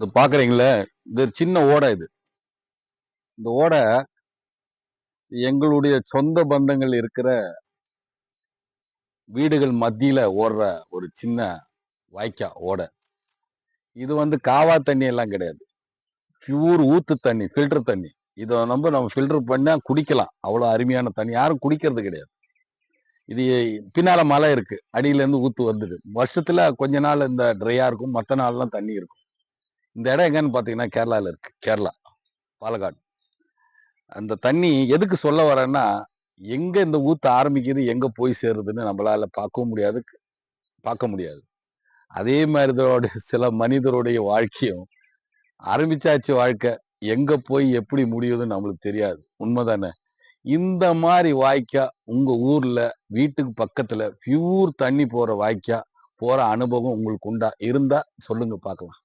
இது பாக்குறீங்களே, இது சின்ன ஓடை இது. இந்த ஓடை எங்களுடைய சொந்த பந்தங்கள் இருக்கிற வீடுகள் மத்தியில ஓடுற ஒரு சின்ன வாய்க்கா ஓடை. இது காவா தண்ணி எல்லாம் கிடையாது. பியூர் ஊத்து தண்ணி, ஃபில்டர் தண்ணி. இத நம்ம ஃபில்டர் பண்ணா குடிக்கலாம். அவ்வளவு அருமையான தண்ணி. யாரும் குடிக்கிறது கிடையாது. இது பின்னால மலை இருக்கு. அடியில இருந்து ஊத்து வந்தது. வருஷத்துல கொஞ்ச நாள் இந்த ட்ரையா இருக்கும். மத்த நாள்லாம் தண்ணி இருக்கும். இந்த இடம் எங்கன்னு பாத்தீங்கன்னா கேரளால இருக்கு. கேரளா, பாலக்காடு. அந்த தண்ணி எதுக்கு சொல்ல வரேன்னா, எங்க இந்த ஊத்து ஆரம்பிக்குது, எங்க போய் சேருதுன்னு நம்மளால பார்க்கவும் முடியாது, பார்க்க முடியாது. அதே மாதிரி சில மனிதருடைய வாழ்க்கையும் ஆரம்பிச்சாச்சு வாழ்க்கை. எங்க போய் எப்படி முடியுதுன்னு நம்மளுக்கு தெரியாது. உண்மைதானே? இந்த மாரி வாய்க்கா உங்க ஊர்ல வீட்டுக்கு பக்கத்துல பியூர் தண்ணி போற வாய்க்கா போற அனுபவம் உங்களுக்கு இருந்தா சொல்லுங்க பார்க்கலாம்.